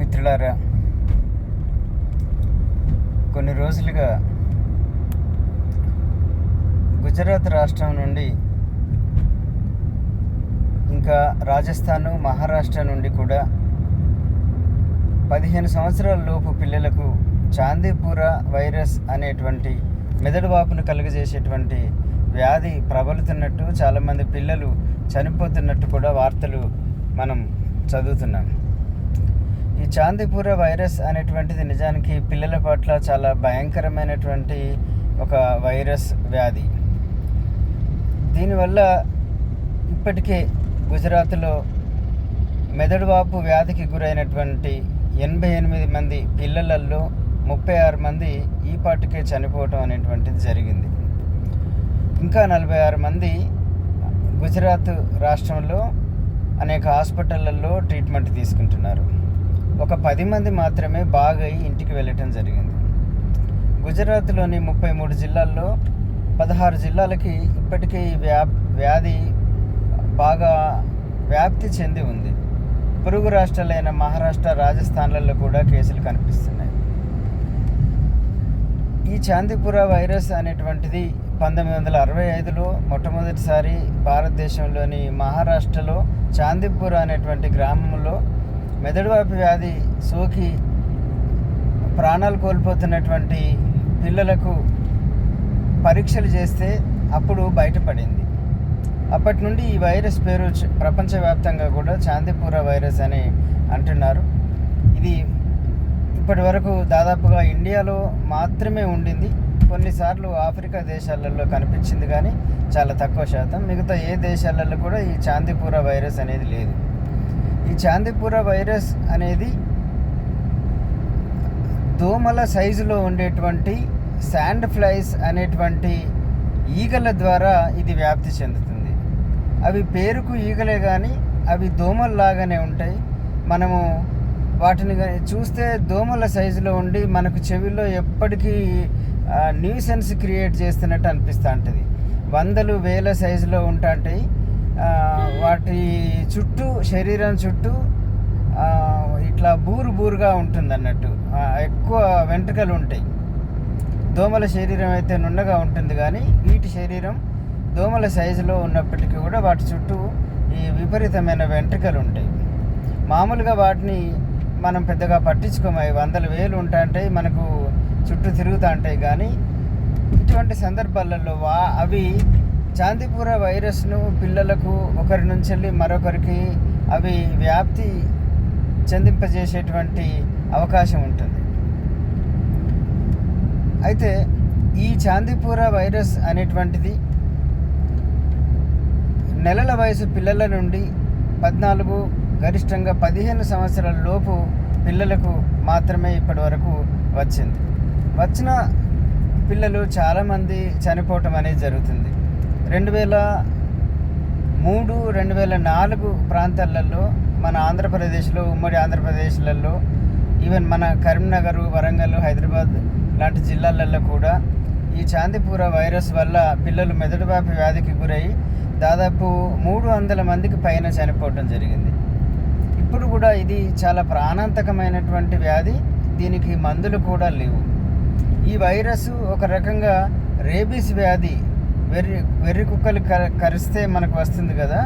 మిత్రులారా, కొన్ని రోజులుగా గుజరాత్ రాష్ట్రం నుండి ఇంకా రాజస్థాన్, మహారాష్ట్ర నుండి కూడా 15 సంవత్సరాల లోపు పిల్లలకు చాందీపుర వైరస్ అనేటువంటి మెదడు వాపును కలుగజేసేటువంటి వ్యాధి ప్రబలుతున్నట్టు, చాలామంది పిల్లలు చనిపోతున్నట్టు కూడా వార్తలు మనం చదువుతున్నాం. ఈ చాందీపుర వైరస్ అనేటువంటిది నిజానికి పిల్లల పట్ల చాలా భయంకరమైనటువంటి ఒక వైరస్ వ్యాధి. దీనివల్ల ఇప్పటికే గుజరాత్లో మెదడువాపు వ్యాధికి గురైనటువంటి 88 మంది పిల్లలలో 36 మంది ఈ పాటికే చనిపోవటం అనేటువంటిది జరిగింది. ఇంకా 46 మంది గుజరాత్ రాష్ట్రంలో అనేక హాస్పిటళ్లలో ట్రీట్మెంట్ తీసుకుంటున్నారు. ఒక 10 మంది మాత్రమే బాగా ఇంటికి వెళ్ళటం జరిగింది. గుజరాత్లోని 33 జిల్లాల్లో 16 జిల్లాలకి ఇప్పటికే ఈ వ్యాధి బాగా వ్యాప్తి చెంది ఉంది. పొరుగు రాష్ట్రాలైన మహారాష్ట్ర, రాజస్థాన్లలో కూడా కేసులు కనిపిస్తున్నాయి. ఈ చాందీపుర వైరస్ అనేటువంటిది 1965లో మొట్టమొదటిసారి భారతదేశంలోని మహారాష్ట్రలో చాందీపుర అనేటువంటి గ్రామంలో మెదడువాపు వ్యాధి సోకి ప్రాణాలు కోల్పోతున్నటువంటి పిల్లలకు పరీక్షలు చేస్తే అప్పుడు బయటపడింది. అప్పటి నుండి ఈ వైరస్ పేరు ప్రపంచవ్యాప్తంగా కూడా చాందీపుర వైరస్ అని అంటున్నారు. ఇది ఇప్పటి వరకు దాదాపుగా ఇండియాలో మాత్రమే ఉండింది. కొన్నిసార్లు ఆఫ్రికా దేశాలలో కనిపించింది, కానీ చాలా తక్కువ శాతం. మిగతా ఏ దేశాలలో కూడా ఈ చాందీపుర వైరస్ అనేది లేదు. ఈ చాందీపుర వైరస్ అనేది దోమల సైజులో ఉండేటువంటి శాండ్ ఫ్లైస్ అనేటువంటి ఈగల ద్వారా ఇది వ్యాప్తి చెందుతుంది. అవి పేరుకు ఈగలే కానీ అవి దోమల్లాగానే ఉంటాయి. మనము వాటిని చూస్తే దోమల సైజులో ఉండి మనకు చెవిలో ఎప్పటికీ న్యూసెన్స్ క్రియేట్ చేస్తున్నట్టు అనిపిస్తూ ఉంటుంది. వందలు వేల సైజులో ఉంటాయి. వాటి చుట్టూ, శరీరం చుట్టూ ఇట్లా బూరుగా ఉంటుంది అన్నట్టు. ఎక్కువ వెంట్రుకలు ఉంటాయి. దోమల శరీరం అయితే నున్నగా ఉంటుంది, కానీ వీటి శరీరం దోమల సైజులో ఉన్నప్పటికీ కూడా వాటి చుట్టూ ఈ విపరీతమైన వెంట్రుకలు ఉంటాయి. మామూలుగా వాటిని మనం పెద్దగా పట్టించుకోమవి, వందల వేలు ఉంటాయి, మనకు చుట్టూ తిరుగుతూ ఉంటాయి. కానీ ఇటువంటి సందర్భాలలో అవి చాందీపుర వైరస్ను పిల్లలకు ఒకరి నుంచి వెళ్ళి మరొకరికి అవి వ్యాప్తి చెందింపజేసేటువంటి అవకాశం ఉంటుంది. అయితే ఈ చాందీపుర వైరస్ అనేటువంటిది నెలల వయసు పిల్లల నుండి 14, గరిష్టంగా 15 సంవత్సరాల లోపు పిల్లలకు మాత్రమే ఇప్పటి వరకు వచ్చిన పిల్లలు చాలామంది చనిపోవటం అనేది జరుగుతుంది. 2003, 2004 ప్రాంతాలలో మన ఆంధ్రప్రదేశ్లో, ఉమ్మడి ఆంధ్రప్రదేశ్లలో, ఈవెన్ మన కరీంనగర్, వరంగల్, హైదరాబాద్ లాంటి జిల్లాలలో కూడా ఈ చాందీపుర వైరస్ వల్ల పిల్లలు మెదడువాపు వ్యాధికి గురై దాదాపు 300 మందికి పైన చనిపోవటం జరిగింది. ఇప్పుడు కూడా ఇది చాలా ప్రాణాంతకమైనటువంటి వ్యాధి. దీనికి మందులు కూడా లేవు. ఈ వైరస్ ఒక రకంగా రేబీస్ వ్యాధి, వెర్రి కుక్కలు కరిస్తే మనకు వస్తుంది కదా,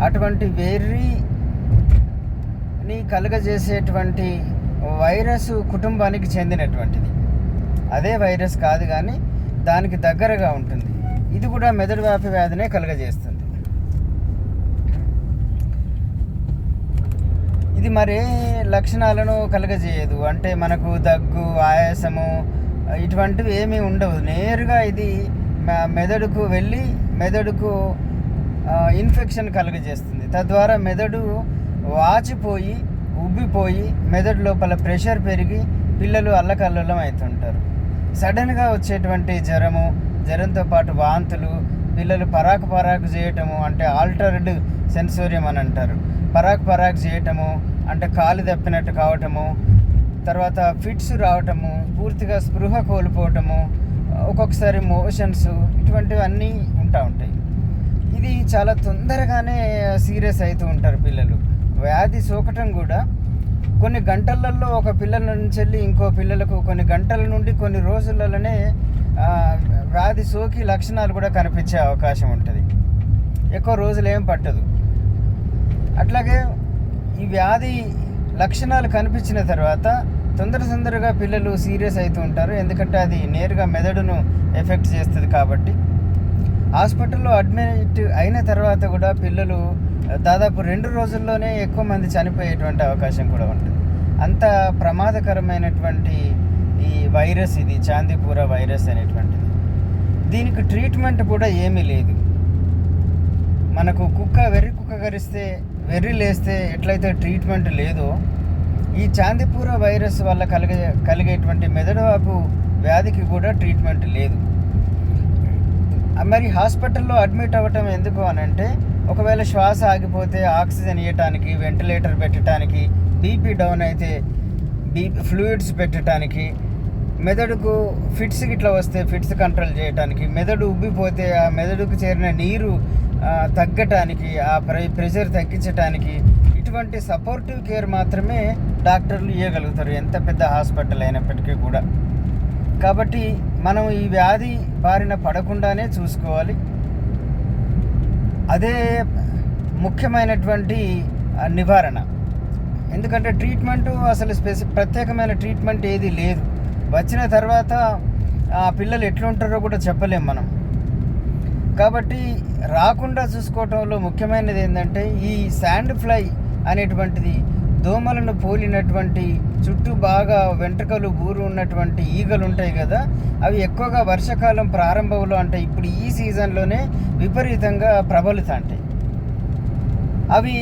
అటువంటి వెర్రిని కలుగజేసేటువంటి వైరస్ కుటుంబానికి చెందినటువంటిది. అదే వైరస్ కాదు, కానీ దానికి దగ్గరగా ఉంటుంది. ఇది కూడా మెదడువాపు వ్యాధినే కలుగజేస్తుంది. ఇది మరే లక్షణాలను కలుగజేయదు. అంటే మనకు దగ్గు, ఆయాసము ఇటువంటివి ఏమీ ఉండవు. నేరుగా ఇది మెదడుకు వెళ్ళి మెదడుకు ఇన్ఫెక్షన్ కలుగజేస్తుంది. తద్వారా మెదడు వాచిపోయి, ఉబ్బిపోయి, మెదడు లోపల ప్రెషర్ పెరిగి పిల్లలు అల్లకల్లోలం అవుతుంటారు. సడన్గా వచ్చేటువంటి జ్వరంతో పాటు వాంతులు, పిల్లలు పరాకు చేయటము, అంటే ఆల్టర్డ్ సెన్సోరియం అని అంటారు. పరాకు చేయటము అంటే కాలు తప్పినట్టు కావటము, తర్వాత ఫిట్స్ రావటము, పూర్తిగా స్పృహ కోల్పోవటము, ఒక్కొక్కసారి మోషన్స్, ఇటువంటివన్నీ ఉంటాయి. ఇది చాలా తొందరగానే సీరియస్ అవుతూ ఉంటారు పిల్లలు. వ్యాధి సోకటం కూడా కొన్ని గంటలలో ఒక పిల్లల నుంచి వెళ్ళి ఇంకో పిల్లలకు కొన్ని గంటల నుండి కొన్ని రోజులలోనే వ్యాధి సోకి లక్షణాలు కూడా కనిపించే అవకాశం ఉంటుంది. ఎక్కువ రోజులు ఏం పట్టదు. అట్లాగే ఈ వ్యాధి లక్షణాలు కనిపించిన తర్వాత తొందరగా పిల్లలు సీరియస్ అవుతూ ఉంటారు. ఎందుకంటే అది నేరుగా మెదడును ఎఫెక్ట్ చేస్తుంది కాబట్టి. హాస్పిటల్లో అడ్మిట్ అయిన తర్వాత కూడా పిల్లలు దాదాపు 2 రోజుల్లోనే ఎక్కువ మంది చనిపోయేటువంటి అవకాశం కూడా ఉంటుంది. అంత ప్రమాదకరమైనటువంటి ఈ వైరస్ ఇది చాందీపుర వైరస్ అనేటువంటిది. దీనికి ట్రీట్మెంట్ కూడా ఏమీ లేదు. మనకు వెర్రి కుక్క కరిస్తే వెర్రి లేస్తే ఎట్లయితే ట్రీట్మెంట్ లేదో, ఈ చాందీపుర వైరస్ వల్ల కలిగేటువంటి మెదడువాపు వ్యాధికి కూడా ట్రీట్మెంట్ లేదు. మరి హాస్పిటల్లో అడ్మిట్ అవ్వటం ఎందుకు అనంటే, ఒకవేళ శ్వాస ఆగిపోతే ఆక్సిజన్ ఇవ్వటానికి, వెంటిలేటర్ పెట్టడానికి, బీపీ డౌన్ అయితే ఫ్లూయిడ్స్ పెట్టడానికి, మెదడుకు ఫిట్స్ ఇట్లా వస్తే ఫిట్స్ కంట్రోల్ చేయడానికి, మెదడు ఉబ్బిపోతే ఆ మెదడుకు చేరిన నీరు తగ్గటానికి, ఆ ప్రెషర్ తగ్గించడానికి, ఇటువంటి సపోర్టివ్ కేర్ మాత్రమే డాక్టర్లు ఇవ్వగలుగుతారు, ఎంత పెద్ద హాస్పిటల్ అయినప్పటికీ కూడా. కాబట్టి మనం ఈ వ్యాధి బారిన పడకుండానే చూసుకోవాలి. అదే ముఖ్యమైనటువంటి నివారణ. ఎందుకంటే ట్రీట్మెంటు అసలు ప్రత్యేకమైన ట్రీట్మెంట్ ఏది లేదు. వచ్చిన తర్వాత ఆ పిల్లలు ఎట్లుంటారో కూడా చెప్పలేం మనం. కాబట్టి రాకుండా చూసుకోవటంలో ముఖ్యమైనది ఏంటంటే, ఈ శాండ్ ఫ్లై అనేటువంటిది దోమలను పోలినటువంటి చుట్టూ బాగా వెంట్రుకలు బూరు ఉన్నటువంటి ఈగలు ఉంటాయి కదా, అవి ఎక్కువగా వర్షాకాలం ప్రారంభంలో, అంటే ఇప్పుడు ఈ సీజన్లోనే విపరీతంగా ప్రబలుతాంటాయి. అవి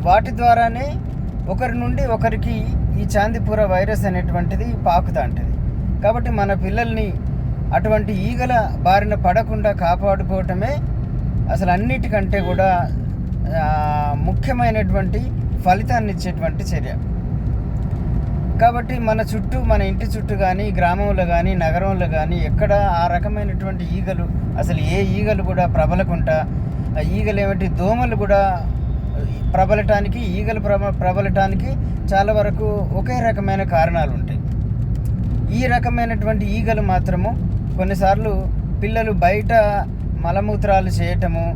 వాటి ద్వారానే ఒకరి నుండి ఒకరికి ఈ చాందీపుర వైరస్ అనేటువంటిది పాకుతాంటుంది. కాబట్టి మన పిల్లల్ని అటువంటి ఈగల బారిన పడకుండా కాపాడుకోవటమే అసలు అన్నిటికంటే కూడా ముఖ్యమైనటువంటి ఫలితాన్ని ఇచ్చేటువంటి చర్య. కాబట్టి మన చుట్టూ, మన ఇంటి చుట్టూ కానీ, గ్రామంలో కానీ, నగరంలో కానీ ఎక్కడ ఆ రకమైనటువంటి ఈగలు, అసలు ఏ ఈగలు కూడా ప్రబలకుండా, ఈగలు ఏమిటి దోమలు కూడా ప్రబలటానికి, ఈగలు ప్రబలటానికి చాలా వరకు ఒకే రకమైన కారణాలు ఉంటాయి. ఈ రకమైనటువంటి ఈగలు మాత్రము కొన్నిసార్లు పిల్లలు బయట మలమూత్రాలు చేయటము,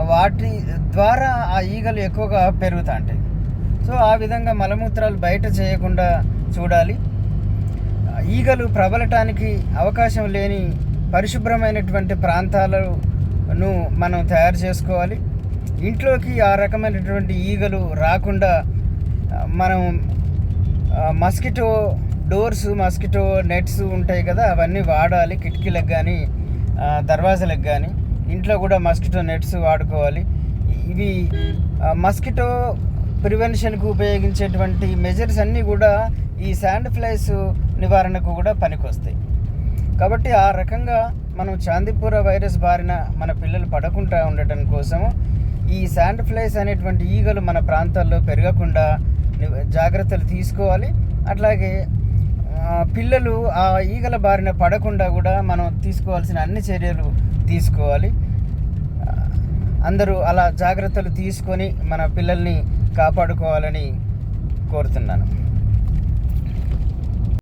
వాటి ద్వారా ఆ ఈగలు ఎక్కువగా పెరుగుతూ ఉంటాయి. సో ఆ విధంగా మలమూత్రాలు బయట చేయకుండా చూడాలి. ఈగలు ప్రబలటానికి అవకాశం లేని పరిశుభ్రమైనటువంటి ప్రాంతాలను మనం తయారు చేసుకోవాలి. ఇంట్లోకి ఆ రకమైనటువంటి ఈగలు రాకుండా మనం మస్కిటో డోర్స్, మస్కిటో నెట్స్ ఉంటాయి కదా, అవన్నీ వాడాలి. కిటికీలకు కానీ, దర్వాజాలకు కానీ ఇంట్లో కూడా మస్కిటో నెట్స్ వాడుకోవాలి. ఇవి మస్కిటో ప్రివెన్షన్కు ఉపయోగించేటువంటి మెజర్స్ అన్నీ కూడా ఈ శాండ్ ఫ్లైస్ నివారణకు కూడా పనికొస్తాయి. కాబట్టి ఆ రకంగా మనం చాందీపుర వైరస్ బారిన మన పిల్లలు పడకుండా ఉండటం కోసము ఈ శాండ్ ఫ్లైస్ అనేటువంటి ఈగలు మన ప్రాంతాల్లో పెరగకుండా జాగ్రత్తలు తీసుకోవాలి. అట్లాగే పిల్లలు ఆ ఈగల బారిన పడకుండా కూడా మనం తీసుకోవాల్సిన అన్ని చర్యలు తీసుకోవాలి. అందరూ అలా జాగ్రత్తలు తీసుకొని మన పిల్లల్ని కాపాడుకోవాలని కోరుతున్నాను.